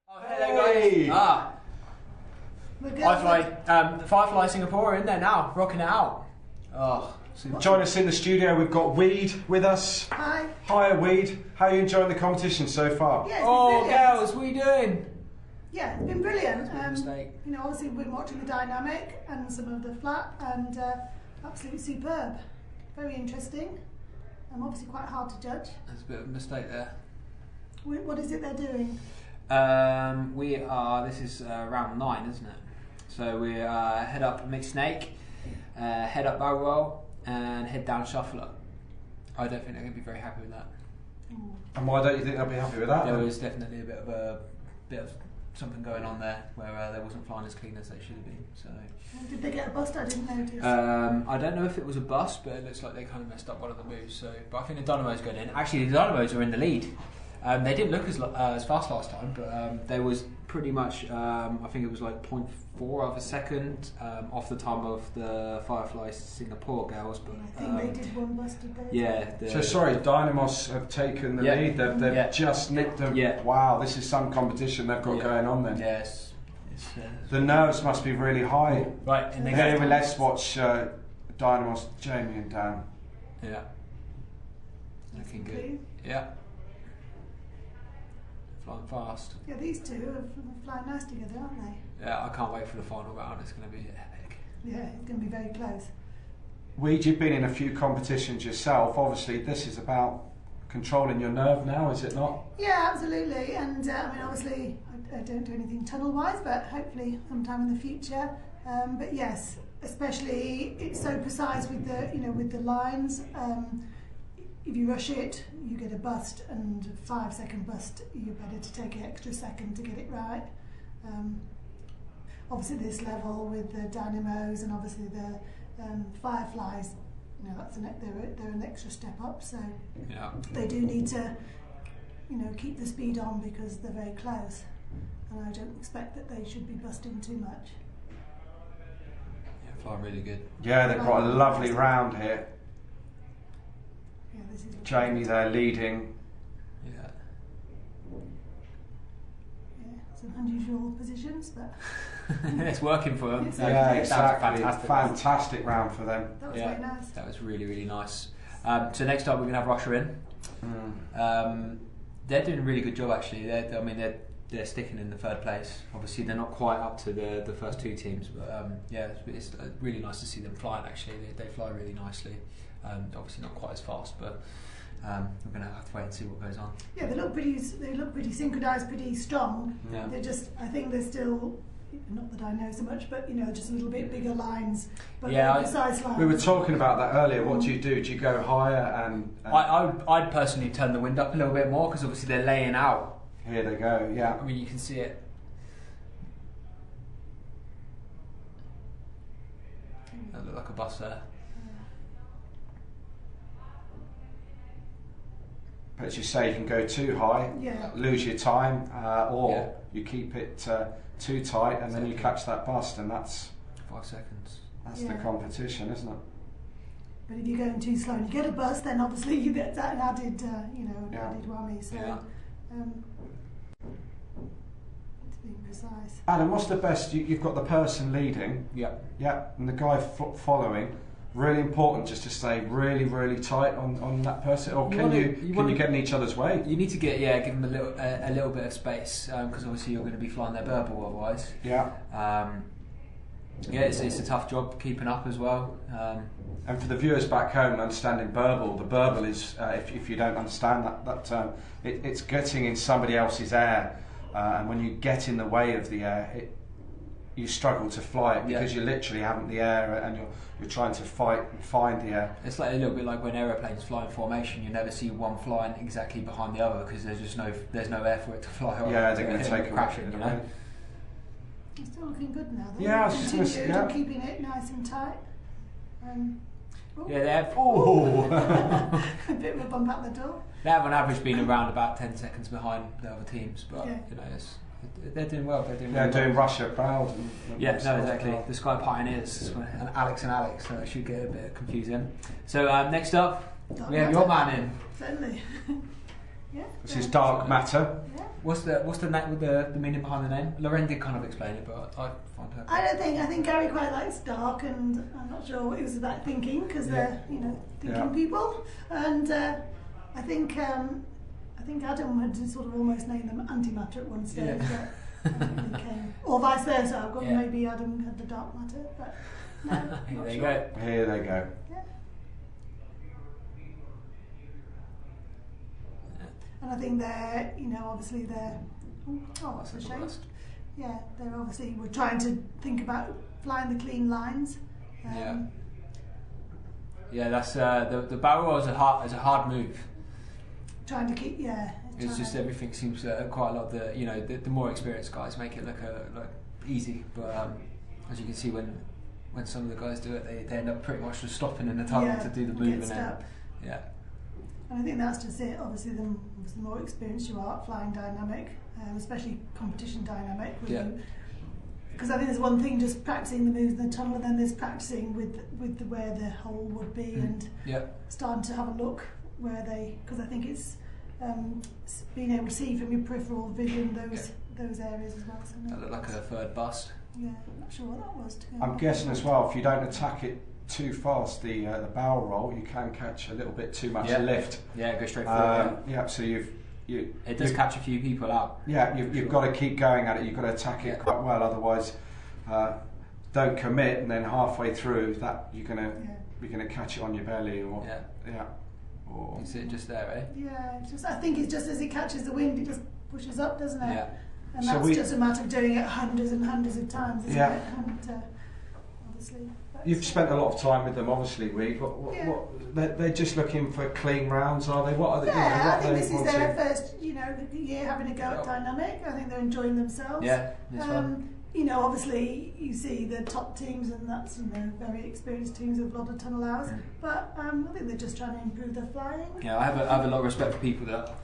Oh, hello guys. Firefly Singapore are in there now, rocking it out. Oh, join us in the studio. We've got Weed with us. Hi. Hiya, Weed. How are you enjoying the competition so far? Yeah, it's been girls, what are you doing? Yeah, it's been brilliant. Mistake. You know, obviously we've been watching the dynamic and some of the flat, and absolutely superb. Very interesting. Obviously quite hard to judge. There's a bit of a mistake there. What is it they're doing? This is round 9, isn't it? So we head up mixed snake, head up barrel roll, and head down shuffler. I don't think they're going to be very happy with that. And why don't you think they'll be happy with that? There was definitely a bit of something going on there where they wasn't flying as clean as they should have been. So. Did they get a bust? I didn't notice. I don't know if it was a bust, but it looks like they kind of messed up one of the moves. So, but I think the Dynamos going in. Actually, the Dynamos are in the lead. They didn't look as fast last time, but there was pretty much, I think it was like 0.4 of a second off the time of the Firefly Singapore girls. But I think they did one bust, did they? Yeah. So sorry, Dynamos have taken the lead. They've just nicked them. Yeah. Wow, this is some competition they've got going on then. Yes. The nerves must be really high. Right, and anyway, let's watch Dynamos, Jamie and Dan. Yeah. Looking good. Yeah. Flying fast. Yeah, these two are flying nice together, aren't they? Yeah, I can't wait for the final round. It's going to be epic. Yeah, it's going to be very close. Weed, you've been in a few competitions yourself. Obviously, this is about controlling your nerve now, is it not? Yeah, absolutely. And I mean, obviously, I don't do anything tunnel-wise, but hopefully sometime in the future. But yes, especially it's so precise with the lines. If you rush it, you get a bust, and a 5-second bust, you're better to take an extra second to get it right. Obviously this level with the Dynamos and obviously the Fireflies, you know, they're an extra step up, so they do need to, you know, keep the speed on because they're very close, and I don't expect that they should be busting too much. Yeah, flying really good. Yeah, they've got a lovely round here. Yeah, this is Jamie there leading. Yeah. Yeah, some unusual positions, but it's working for them. Yeah, exactly. Fantastic round for them. that was very nice. That was really, really nice. So next up we're going to have Russia in. They're doing a really good job actually. They're sticking in the 3rd place. Obviously they're not quite up to the first 2 teams, but it's really nice to see them flying actually. They fly really nicely. Obviously not quite as fast, but we're going to have to wait and see what goes on. Yeah, they look pretty synchronised, pretty strong. Yeah. I think they're still, not that I know so much, but you know, just a little bit bigger lines, but precise lines. We were talking about that earlier. What do you do? Do you go higher and? I'd personally turn the wind up a little bit more because obviously they're laying out. Here they go. Yeah. I mean, you can see it. That looked like a bus there. But as you say, you can go too high, lose your time, or you keep it too tight, and then you catch that bust, and that's 5 seconds. That's the competition, isn't it? But if you're going too slow and you get a bust, then obviously you get that added, added whammy. So it's being precise. Adam, what's the best? You've got the person leading. Yeah, and the guy following. Really important just to stay really, really tight on that person, or can you get in each other's way? You need to give them a little bit of space because obviously you're going to be flying their burble otherwise. It's a tough job keeping up as well. And for the viewers back home, understanding burble, the burble is if you don't understand that term, it's getting in somebody else's air, and when you get in the way of the air, you struggle to fly it because you literally haven't the air, and you're trying to fight and find the air. It's like a little bit like when aeroplanes fly in formation. You never see one flying exactly behind the other because there's no air for it to fly on. Yeah, they're going to take crashing. You know. It's still looking good now, though. Yeah, I was just going to say, keeping it nice and tight. They have. A bit of a bump out the door. They have on average been around about 10 seconds behind the other teams, but they're doing well. They're doing Russia proud. Exactly. The Sky Pioneers and Alex, so it should get a bit confusing. So next up, we have your man in. Certainly. Yeah. This is dark matter. Yeah. What's the meaning behind the name? Lorene did kind of explain it, but I find her. I think Gary quite likes dark, and I'm not sure what it was about thinking, because they're thinking people, and I think Adam had sort of almost named them antimatter at one stage, but I think they came, or vice versa. I've got maybe Adam had the dark matter, but no. Here they go. Here they go. Yeah. And I think they're, obviously they're. Oh, that's a shame. Yeah, they're obviously we're trying to think about flying the clean lines. Yeah, that's the barrel roll is a hard move. Trying to keep, It's just everything seems quite a lot. The more experienced guys make it look easy, but as you can see when some of the guys do it, they end up pretty much just stopping in the tunnel to do the move and then And I think that's just it. Obviously, the more experienced you are at flying dynamic, especially competition dynamic. Because I think there's one thing just practicing the moves in the tunnel, and then there's practicing with where the hole would be and starting to have a look where they. Because I think it's being able to see from your peripheral vision those areas as well. So that looked like a third bust. Yeah, I'm not sure what that was. I'm guessing as well, if you don't attack it too fast, the barrel roll, you can catch a little bit too much lift. Yeah, go straight forward. So it does catch a few people out. Yeah, you've got to keep going at it. You've got to attack it quite well. Otherwise, don't commit, and then halfway through that you're gonna catch it on your belly or Or you see it just there, eh? Yeah, I think it's just as it catches the wind, it just pushes up, doesn't it? Yeah. And that's just a matter of doing it hundreds and hundreds of times, isn't it? And, obviously. You've spent a lot of time with them, obviously, Reed. They're just looking for clean rounds, are they? What are they? I think this is their first, year having a go at dynamic. I think they're enjoying themselves. Yeah, it's fun. Obviously you see the top teams, and that's very experienced teams with a lot of tunnel hours. But I think they're just trying to improve their flying. Yeah, I have a lot of respect for people that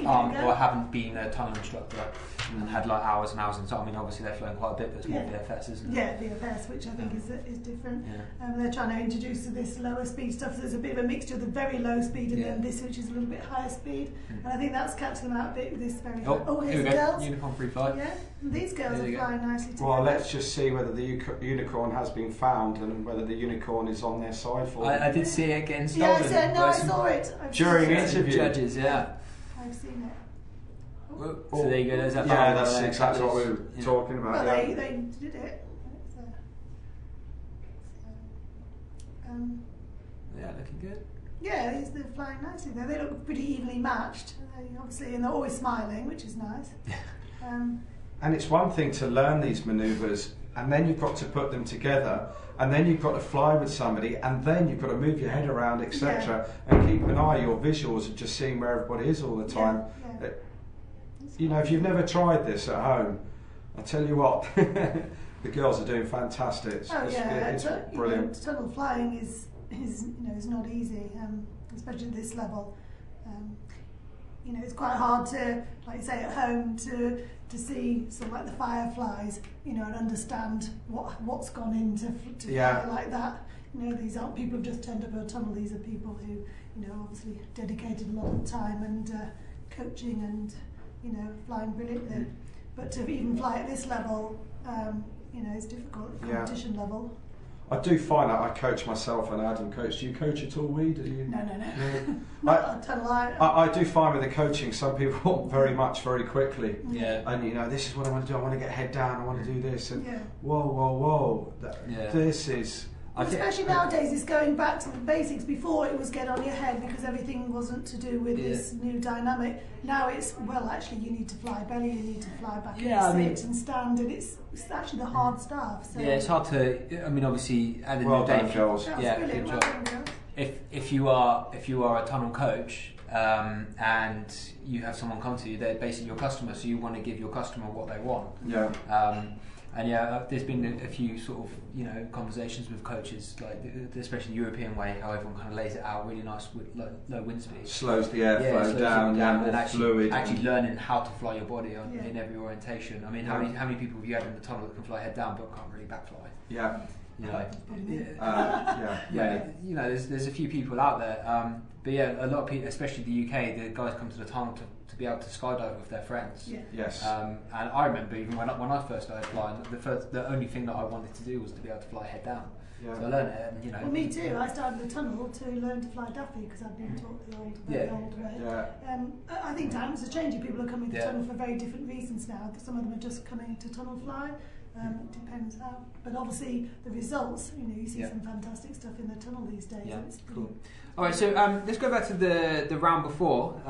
aren't or haven't been a tunnel instructor and had like hours and hours and so. I mean, obviously they're flying quite a bit, but it's more VFS, isn't it? Yeah, VFS, which I think is different. Yeah. They're trying to introduce this lower speed stuff. So there's a bit of a mixture of the very low speed and then this, which is a little bit higher speed. And I think that's catching them out a bit with this very. Here's the girls. Unicorn free fly. Yeah, and these girls are flying nicely together. Well, let's just see whether the unicorn has been found and whether the unicorn is on their side for them. I did see it getting stolen. I saw it. During interview. Judges, I've seen it. So there you go. There's that. Yeah, that's exactly what we were talking about. Well, they did it. Looking good. Yeah, they're flying nicely. They look pretty evenly matched. And they're always smiling, which is nice. And it's one thing to learn these manoeuvres, and then you've got to put them together, and then you've got to fly with somebody, and then you've got to move your head around, etc., and keep an eye. Your visuals of just seeing where everybody is all the time. If you've never tried this at home, I tell you what, the girls are doing fantastic. It's brilliant. Tunnel flying is not easy, especially at this level. It's quite hard to, like you say, at home to see sort of like the fireflies, and understand what's gone into fly like that. These aren't people who just turned up a tunnel. These are people who, obviously dedicated a lot of time and coaching and, flying brilliantly. But to even fly at this level, it's difficult at competition level. I do find that I coach myself and Adam coach. Do you coach at all, Reed? No. Not a tunnel. I do find with the coaching, some people want very much, very quickly. Yeah. And this is what I want to do. I want to get head down. I want to do this. And whoa. This is. Especially nowadays, it's going back to the basics. Before it was get on your head because everything wasn't to do with this new dynamic. Now it's, actually you need to fly belly, you need to fly back and sit and stand, and it's actually the hard stuff. So. Yeah, it's hard to. I mean, obviously, at the end of the day, girls. Good job. If you are a tunnel coach and you have someone come to you, they're basically your customer, so you want to give your customer what they want. Yeah. There's been a few sort of conversations with coaches, like especially the European way, how everyone kind of lays it out really nice with low wind speed, slows the airflow down, and fluid. actually learning how to fly your body in every orientation. I mean, how many people have you had in the tunnel that can fly head down but can't really backfly? Yeah. You know, you know, there's a few people out there, but yeah, a lot of people, especially the UK, the guys come to the tunnel to be able to skydive with their friends. Yeah. Yes. And I remember even when I first started flying, the only thing that I wanted to do was to be able to fly head down. Yeah. So I learned it, and you know. Well, me too. I started the tunnel to learn to fly Duffy because I'd been taught the old way. Yeah. I think times are changing. People are coming to Yeah. tunnel for very different reasons now. Some of them are just coming to tunnel fly. It depends how. But obviously the results, you know, you see some fantastic stuff in the tunnel these days. Yeah, It's pretty cool. All right, so let's go back to the round before.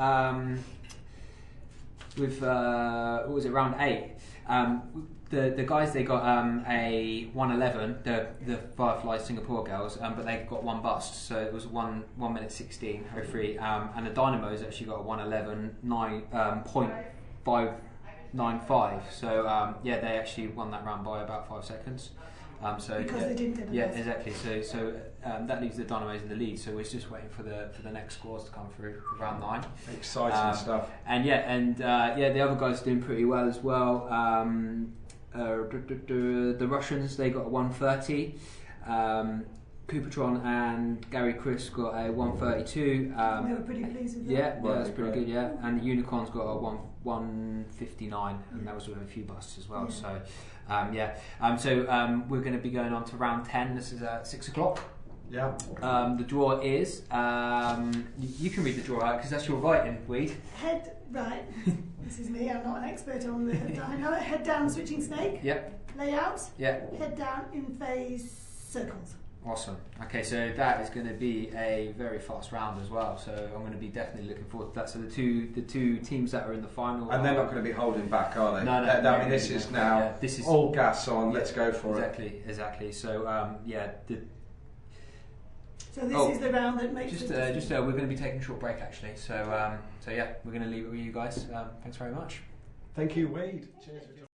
With what was it, round 8? The guys, they got a 1:11, the Firefly Singapore girls, but they got one bust, so it was 1 minute 16:03, and the Dynamos actually got a 1:11.595. So yeah, they actually won that round by about 5 seconds. So because they didn't get a bust. Exactly. So that leaves the Dynamos in the lead. So we're just waiting for the next scores to come through for round 9. Exciting stuff. And the other guys are doing pretty well as well. The Russians, they got a 1:30. Coopertron and Gary Chris got a 1:32. They were pretty pleased with that. Yeah, that's pretty good. Yeah, and the Unicorns got a 1:59, and that was with a few busts as well. So, we're going to be going on to round 10. This is at 6 o'clock. Yeah. The draw is. You can read the draw out because that's your writing, Weed. Head right. This is me. I'm not an expert on the dyno. Head down, switching snake. Yep. Layout. Yep. Head down in phase circles. Awesome. Okay, so that is going to be a very fast round as well. So I'm going to be definitely looking forward to that. So the two teams that are in the final, and they're not going to be holding back, are they? No. I mean, this is now this is all gas on. Yeah, let's go for it. Exactly. So So this is the round that makes we're going to be taking a short break actually. So we're going to leave it with you guys. Thanks very much. Thank you, Wade. Cheers.